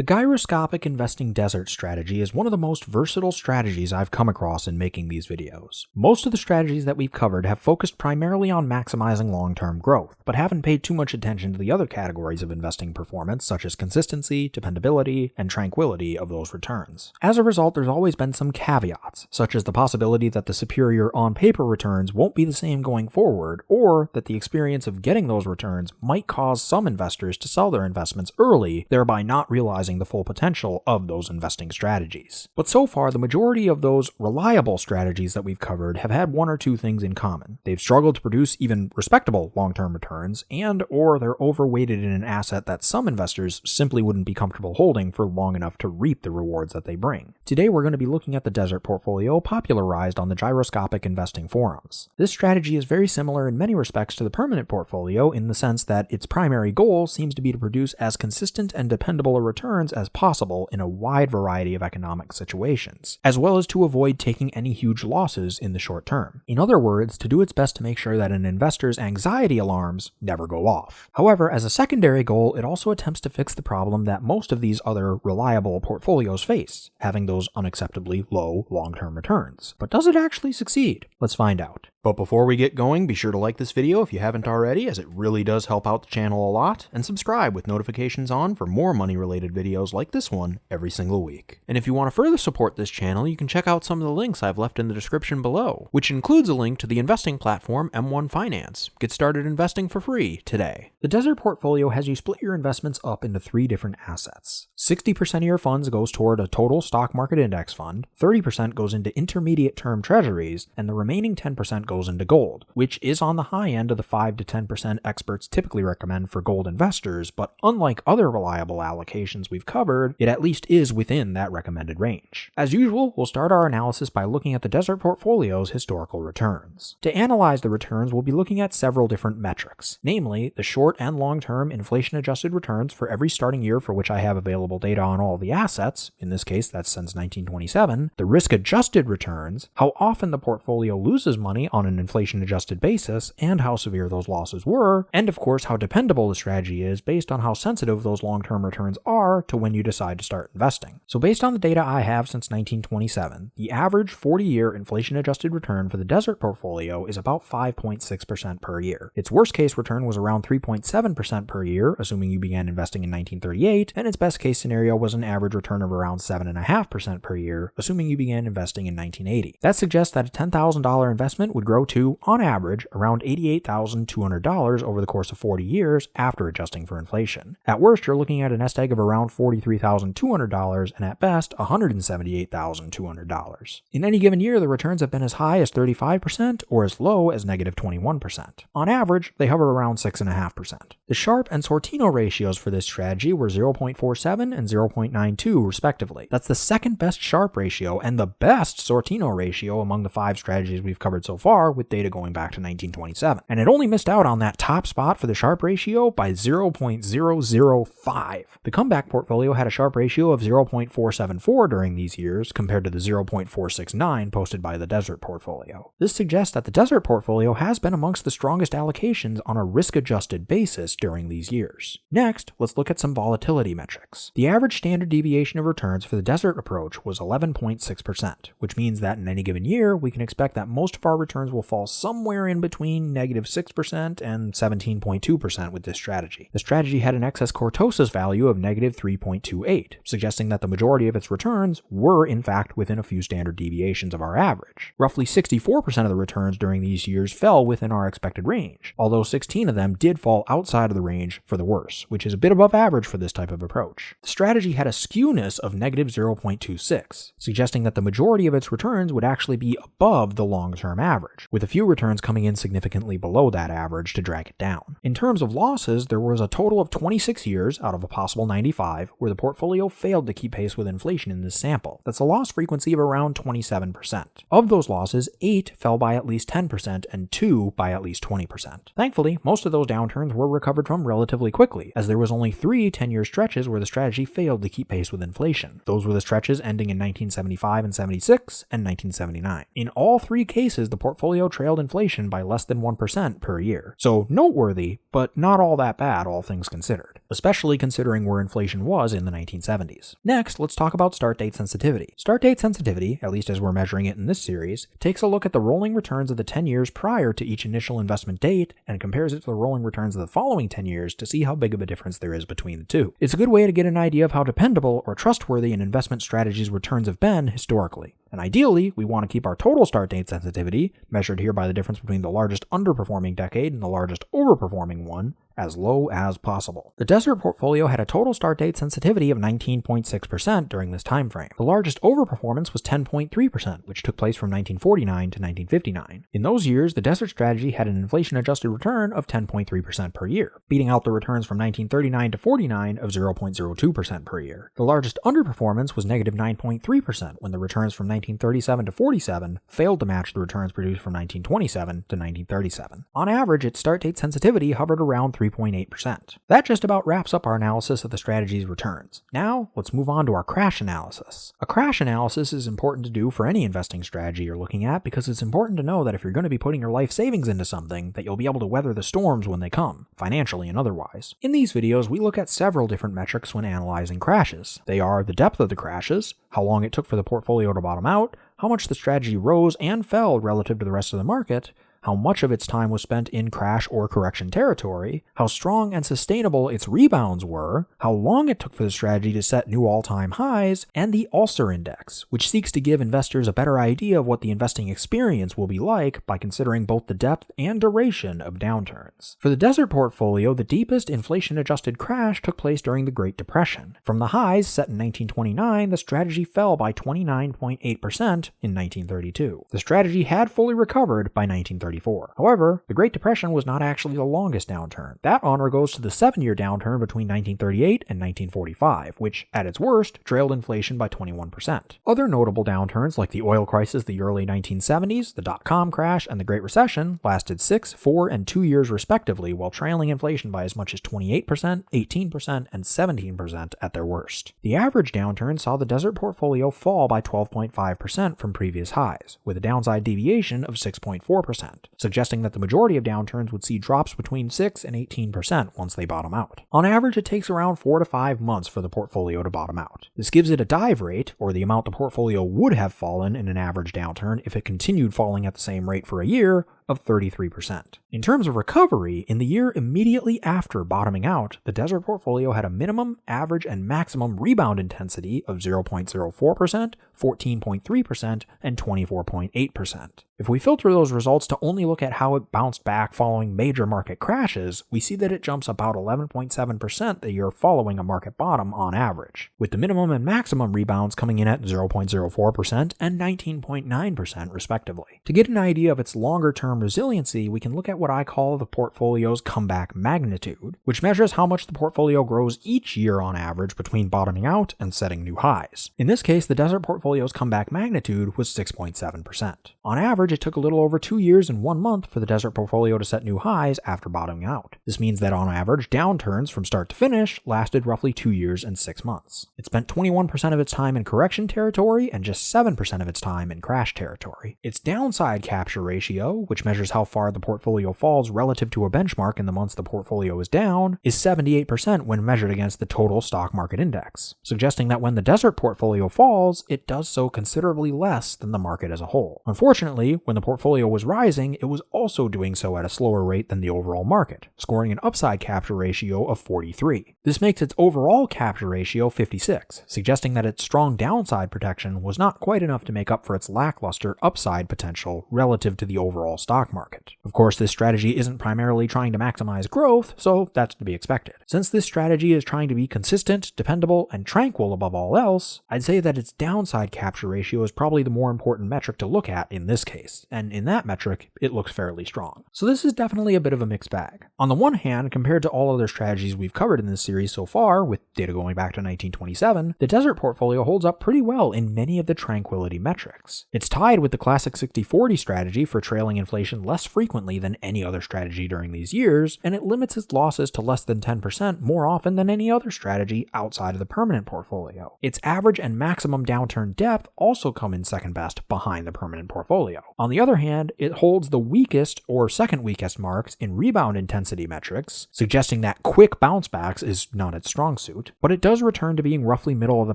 The gyroscopic investing desert strategy is one of the most versatile strategies I've come across in making these videos. Most of the strategies that we've covered have focused primarily on maximizing long-term growth, but haven't paid too much attention to the other categories of investing performance such as consistency, dependability, and tranquility of those returns. As a result, there's always been some caveats, such as the possibility that the superior on-paper returns won't be the same going forward, or that the experience of getting those returns might cause some investors to sell their investments early, thereby not realizing the full potential of those investing strategies. But so far, the majority of those reliable strategies that we've covered have had one or two things in common. They've struggled to produce even respectable long-term returns, or they're overweighted in an asset that some investors simply wouldn't be comfortable holding for long enough to reap the rewards that they bring. Today, we're going to be looking at the desert portfolio popularized on the gyroscopic investing forums. This strategy is very similar in many respects to the permanent portfolio in the sense that its primary goal seems to be to produce as consistent and dependable a return as possible in a wide variety of economic situations, as well as to avoid taking any huge losses in the short term. In other words, to do its best to make sure that an investor's anxiety alarms never go off. However, as a secondary goal, it also attempts to fix the problem that most of these other reliable portfolios face, having those unacceptably low long-term returns. But does it actually succeed? Let's find out. But before we get going, be sure to like this video if you haven't already, as it really does help out the channel a lot, and subscribe with notifications on for more money-related videos like this one every single week. And if you want to further support this channel, you can check out some of the links I've left in the description below, which includes a link to the investing platform M1 Finance. Get started investing for free today. The desert portfolio has you split your investments up into 3 different assets. 60% of your funds goes toward a total stock market index fund, 30% goes into intermediate term treasuries, and the remaining 10% goes into gold, which is on the high end of the 5 to 10% experts typically recommend for gold investors, but unlike other reliable allocations we've covered, it at least is within that recommended range. As usual, we'll start our analysis by looking at the desert portfolio's historical returns. To analyze the returns, we'll be looking at several different metrics, namely the short and long-term inflation-adjusted returns for every starting year for which I have available data on all the assets, in this case that's since 1927, the risk-adjusted returns, how often the portfolio loses money on an inflation-adjusted basis, and how severe those losses were, and of course how dependable the strategy is based on how sensitive those long-term returns are to when you decide to start investing. So based on the data I have since 1927, the average 40-year inflation-adjusted return for the desert portfolio is about 5.6% per year. Its worst-case return was around 3.7% per year, assuming you began investing in 1938, and its best-case scenario was an average return of around 7.5% per year, assuming you began investing in 1980. That suggests that a $10,000 investment would grow to, on average, around $88,200 over the course of 40 years after adjusting for inflation. At worst, you're looking at a nest egg of around $43,200 and at best $178,200. In any given year, the returns have been as high as 35% or as low as negative 21%. On average, they hover around 6.5%. The Sharpe and Sortino ratios for this strategy were 0.47 and 0.92 respectively. That's the second best Sharpe ratio and the best Sortino ratio among the 5 strategies we've covered so far, with data going back to 1927. And it only missed out on that top spot for the Sharpe ratio by 0.005. The comeback portfolio had a Sharpe ratio of 0.474 during these years, compared to the 0.469 posted by the desert portfolio. This suggests that the desert portfolio has been amongst the strongest allocations on a risk-adjusted basis during these years. Next, let's look at some volatility metrics. The average standard deviation of returns for the desert approach was 11.6%, which means that in any given year, we can expect that most of our returns will fall somewhere in between negative 6% and 17.2% with this strategy. The strategy had an excess cortosis value of negative 3.28, suggesting that the majority of its returns were in fact within a few standard deviations of our average. Roughly 64% of the returns during these years fell within our expected range, although 16 of them did fall outside of the range for the worse, which is a bit above average for this type of approach. The strategy had a skewness of negative 0.26, suggesting that the majority of its returns would actually be above the long-term average, with a few returns coming in significantly below that average to drag it down. In terms of losses, there was a total of 26 years out of a possible 95 where the portfolio failed to keep pace with inflation in this sample. That's a loss frequency of around 27%. Of those losses, 8 fell by at least 10% and 2 by at least 20%. Thankfully, most of those downturns were recovered from relatively quickly, as there was only 3 10-year stretches where the strategy failed to keep pace with inflation. Those were the stretches ending in 1975 and 76 and 1979. In all 3 cases, the portfolio trailed inflation by less than 1% per year. So noteworthy, but not all that bad, all things considered, especially considering where inflation was in the 1970s. Next, let's talk about start date sensitivity. Start date sensitivity, at least as we're measuring it in this series, takes a look at the rolling returns of the 10 years prior to each initial investment date and compares it to the rolling returns of the following 10 years to see how big of a difference there is between the two. It's a good way to get an idea of how dependable or trustworthy an investment strategy's returns have been historically. And ideally, we want to keep our total start date sensitivity, measured here by the difference between the largest underperforming decade and the largest overperforming one, as low as possible. The Desert portfolio had a total start date sensitivity of 19.6% during this time frame. The largest overperformance was 10.3%, which took place from 1949 to 1959. In those years, the Desert strategy had an inflation-adjusted return of 10.3% per year, beating out the returns from 1939 to 49 of 0.02% per year. The largest underperformance was negative 9.3%, when the returns from 1937 to 47 failed to match the returns produced from 1927 to 1937. On average, its start date sensitivity hovered around 3.8%. That just about wraps up our analysis of the strategy's returns. Now, let's move on to our crash analysis. A crash analysis is important to do for any investing strategy you're looking at because it's important to know that if you're going to be putting your life savings into something, that you'll be able to weather the storms when they come, financially and otherwise. In these videos, we look at several different metrics when analyzing crashes. They are the depth of the crashes, how long it took for the portfolio to bottom out, how much the strategy rose and fell relative to the rest of the market, how much of its time was spent in crash or correction territory, how strong and sustainable its rebounds were, how long it took for the strategy to set new all-time highs, and the Ulster Index, which seeks to give investors a better idea of what the investing experience will be like by considering both the depth and duration of downturns. For the Desert portfolio, the deepest inflation-adjusted crash took place during the Great Depression. From the highs set in 1929, the strategy fell by 29.8% in 1932. The strategy had fully recovered by 1934. However, the Great Depression was not actually the longest downturn. That honor goes to the 7-year downturn between 1938 and 1945, which, at its worst, trailed inflation by 21%. Other notable downturns like the oil crisis the early 1970s, the dot-com crash, and the Great Recession lasted 6, 4, and 2 years respectively, while trailing inflation by as much as 28%, 18%, and 17% at their worst. The average downturn saw the Desert portfolio fall by 12.5% from previous highs, with a downside deviation of 6.4%. Suggesting that the majority of downturns would see drops between 6 and 18% once they bottom out. On average, it takes around 4 to 5 months for the portfolio to bottom out. This gives it a dive rate, or the amount the portfolio would have fallen in an average downturn if it continued falling at the same rate for a year, of 33%. In terms of recovery, in the year immediately after bottoming out, the Desert portfolio had a minimum, average, and maximum rebound intensity of 0.04%, 14.3%, and 24.8%. If we filter those results to only look at how it bounced back following major market crashes, we see that it jumps about 11.7% the year following a market bottom on average, with the minimum and maximum rebounds coming in at 0.04% and 19.9% respectively. To get an idea of its longer-term resiliency, we can look at what I call the portfolio's comeback magnitude, which measures how much the portfolio grows each year on average between bottoming out and setting new highs. In this case, the Desert portfolio's comeback magnitude was 6.7%. On average, it took a little over 2 years and 1 month for the Desert portfolio to set new highs after bottoming out. This means that on average, downturns from start to finish lasted roughly 2 years and 6 months. It spent 21% of its time in correction territory and just 7% of its time in crash territory. Its downside capture ratio, which measures how far the portfolio falls relative to a benchmark in the months the portfolio is down, is 78% when measured against the total stock market index, suggesting that when the Desert portfolio falls, it does so considerably less than the market as a whole. Unfortunately, when the portfolio was rising, it was also doing so at a slower rate than the overall market, scoring an upside capture ratio of 43. This makes its overall capture ratio 56, suggesting that its strong downside protection was not quite enough to make up for its lackluster upside potential relative to the overall stock market. Of course, this strategy isn't primarily trying to maximize growth, so that's to be expected. Since this strategy is trying to be consistent, dependable, and tranquil above all else, I'd say that its downside capture ratio is probably the more important metric to look at in this case, and in that metric, it looks fairly strong. So this is definitely a bit of a mixed bag. On the one hand, compared to all other strategies we've covered in this series so far, with data going back to 1927, the Desert portfolio holds up pretty well in many of the tranquility metrics. It's tied with the classic 60-40 strategy for trailing inflation inflation less frequently than any other strategy during these years, and it limits its losses to less than 10% more often than any other strategy outside of the permanent portfolio. Its average and maximum downturn depth also come in second best behind the permanent portfolio. On the other hand, it holds the weakest or second weakest marks in rebound intensity metrics, suggesting that quick bounce backs is not its strong suit, but it does return to being roughly middle of the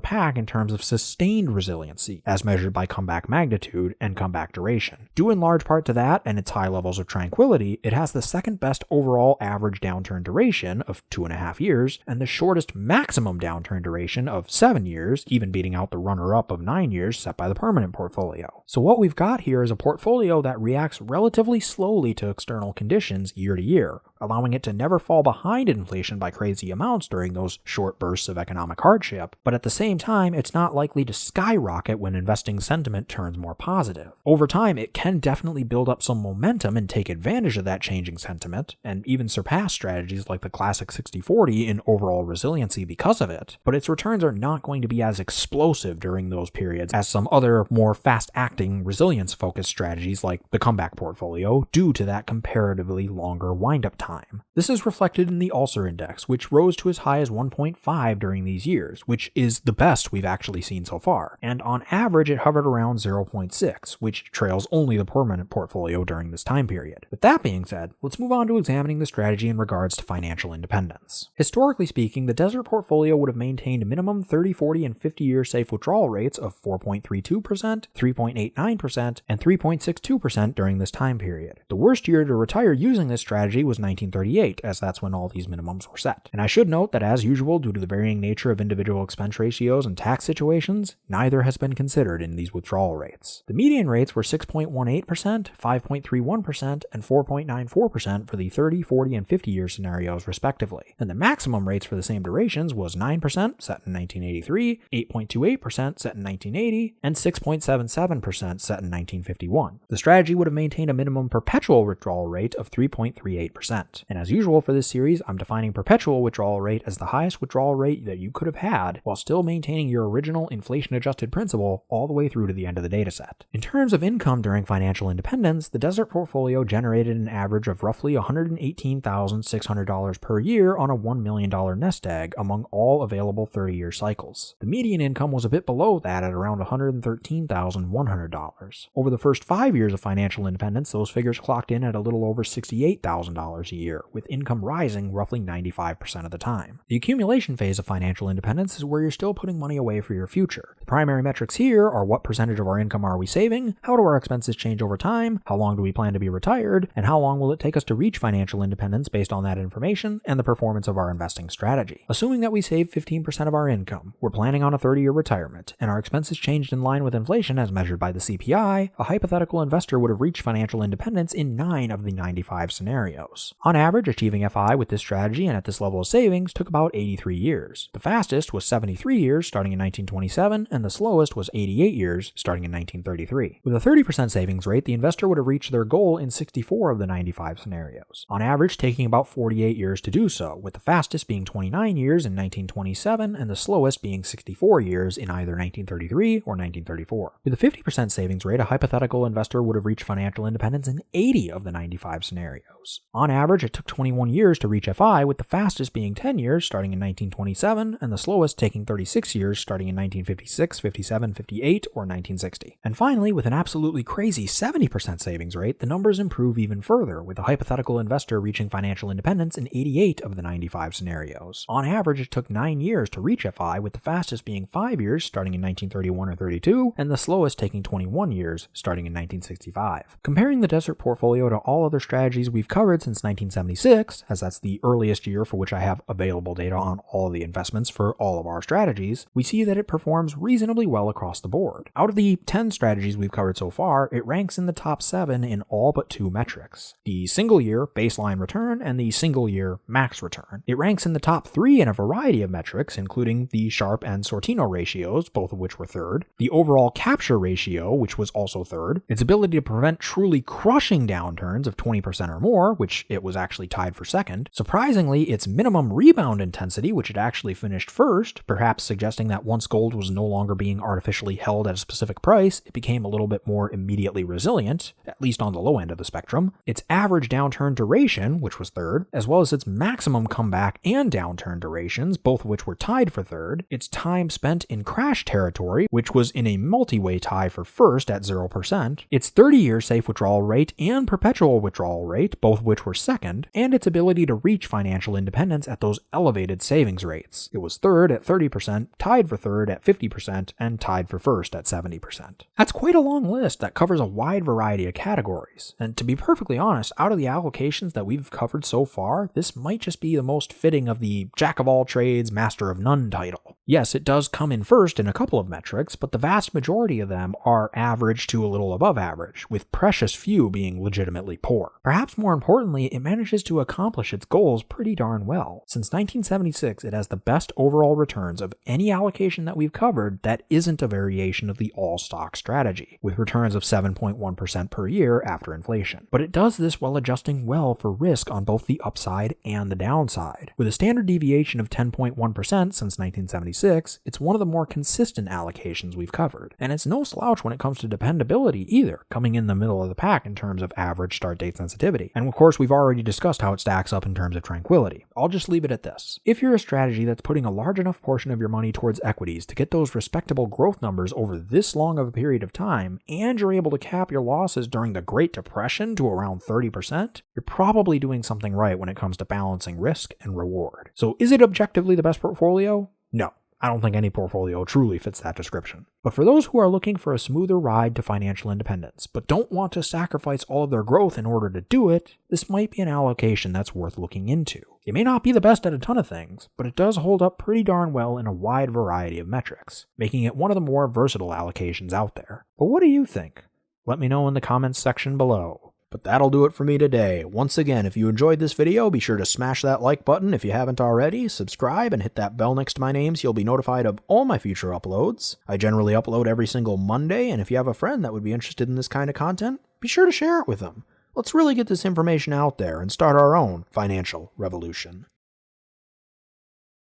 pack in terms of sustained resiliency, as measured by comeback magnitude and comeback duration. Due in large part to that and its high levels of tranquility, it has the second best overall average downturn duration of 2.5 years and the shortest maximum downturn duration of 7 years, even beating out the runner-up of 9 years set by the permanent portfolio. So what we've got here is a portfolio that reacts relatively slowly to external conditions year to year, allowing it to never fall behind inflation by crazy amounts during those short bursts of economic hardship, but at the same time, it's not likely to skyrocket when investing sentiment turns more positive. Over time, it can definitely build up some momentum and take advantage of that changing sentiment, and even surpass strategies like the classic 60-40 in overall resiliency because of it, but its returns are not going to be as explosive during those periods as some other more fast-acting resilience-focused strategies like the comeback portfolio due to that comparatively longer wind-up time. This is reflected in the Ulcer Index, which rose to as high as 1.5 during these years, which is the best we've actually seen so far, and on average it hovered around 0.6, which trails only the permanent portfolio during this time period. With that being said, let's move on to examining the strategy in regards to financial independence. Historically speaking, the Desert portfolio would have maintained minimum 30, 40, and 50-year safe withdrawal rates of 4.32%, 3.89%, and 3.62% during this time period. The worst year to retire using this strategy was 1938, as that's when all these minimums were set. And I should note that as usual, due to the varying nature of individual expense ratios and tax situations, neither has been considered in these withdrawal rates. The median rates were 6.18%, 5.31%, and 4.94% for the 30, 40, and 50-year scenarios respectively. And the maximum rates for the same durations was 9% set in 1983, 8.28% set in 1980, and 6.77% set in 1951. The strategy would have maintained a minimum perpetual withdrawal rate of 3.38%. And as usual for this series, I'm defining perpetual withdrawal rate as the highest withdrawal rate that you could have had while still maintaining your original inflation-adjusted principal all the way through to the end of the dataset. In terms of income during financial independence, the Desert portfolio generated an average of roughly $118,600 per year on a $1 million nest egg among all available 30-year cycles. The median income was a bit below that at around $113,100. Over the first 5 years of financial independence, those figures clocked in at a little over $68,000 a year, with income rising roughly 95% of the time. The accumulation phase of financial independence is where you're still putting money away for your future. The primary metrics here are what percentage of our income are we saving, how do our expenses change over time, how long do we plan to be retired, and how long will it take us to reach financial independence based on that information and the performance of our investing strategy. Assuming that we save 15% of our income, we're planning on a 30-year retirement, and our expenses changed in line with inflation as measured by the CPI, a hypothetical investor would have reached financial independence in 9 of the 95 scenarios. On average, achieving FI with this strategy and at this level of savings took about 83 years. The fastest was 73 years starting in 1927, and the slowest was 88 years starting in 1933. With a 30% savings rate, the investor would have reached their goal in 64 of the 95 scenarios, on average taking about 48 years to do so, with the fastest being 29 years in 1927 and the slowest being 64 years in either 1933 or 1934. With a 50% savings rate, a hypothetical investor would have reached financial independence in 80 of the 95 scenarios. On average, it took 21 years to reach FI, with the fastest being 10 years starting in 1927 and the slowest taking 36 years starting in 1956, 57, 58, or 1960. And finally, with an absolutely crazy 70% savings rate, the numbers improve even further, with a hypothetical investor reaching financial independence in 88 of the 95 scenarios. On average, it took 9 years to reach FI, with the fastest being 5 years starting in 1931 or 32, and the slowest taking 21 years starting in 1965. Comparing the Desert portfolio to all other strategies we've covered since 1976, as that's the earliest year for which I have available data on all of the investments for all of our strategies, we see that it performs reasonably well across the board. Out of the 10 strategies we've covered so far, it ranks in the top 7 in all but 2 metrics: the single-year baseline return and the single-year max return. It ranks in the top 3 in a variety of metrics, including the Sharpe and Sortino ratios, both of which were third, the overall capture ratio, which was also third, its ability to prevent truly crushing downturns of 20% or more, which it was actually tied for second, surprisingly, its minimum rebound intensity, which it actually finished first, perhaps suggesting that once gold was no longer longer being artificially held at a specific price, it became a little bit more immediately resilient, at least on the low end of the spectrum. Its average downturn duration, which was third, as well as its maximum comeback and downturn durations, both of which were tied for third. Its time spent in crash territory, which was in a multi-way tie for first at 0%. Its 30-year safe withdrawal rate and perpetual withdrawal rate, both of which were second, and its ability to reach financial independence at those elevated savings rates. It was third at 30%, tied for third at 50%, and tied for first at 70%. That's quite a long list that covers a wide variety of categories. And to be perfectly honest, out of the allocations that we've covered so far, this might just be the most fitting of the jack of all trades, master of none title. Yes, it does come in first in a couple of metrics, but the vast majority of them are average to a little above average, with precious few being legitimately poor. Perhaps more importantly, it manages to accomplish its goals pretty darn well. Since 1976, it has the best overall returns of any allocation that we've covered that isn't a variation of the all-stock strategy, with returns of 7.1% per year after inflation. But it does this while adjusting well for risk on both the upside and the downside. With a standard deviation of 10.1% since 1976, it's one of the more consistent allocations we've covered. And it's no slouch when it comes to dependability either, coming in the middle of the pack in terms of average start date sensitivity. And of course, we've already discussed how it stacks up in terms of tranquility. I'll just leave it at this. If you're a strategy that's putting a large enough portion of your money towards equities to get those respectable growth numbers over this long of a period of time, and you're able to cap your losses during the Great Depression to around 30%, you're probably doing something right when it comes to balancing risk and reward. So is it objectively the best portfolio? No. I don't think any portfolio truly fits that description. But for those who are looking for a smoother ride to financial independence, but don't want to sacrifice all of their growth in order to do it, this might be an allocation that's worth looking into. It may not be the best at a ton of things, but it does hold up pretty darn well in a wide variety of metrics, making it one of the more versatile allocations out there. But what do you think? Let me know in the comments section below. But that'll do it for me today. Once again, if you enjoyed this video, be sure to smash that like button if you haven't already, subscribe, and hit that bell next to my name so you'll be notified of all my future uploads. I generally upload every single Monday, and if you have a friend that would be interested in this kind of content, be sure to share it with them. Let's really get this information out there and start our own financial revolution.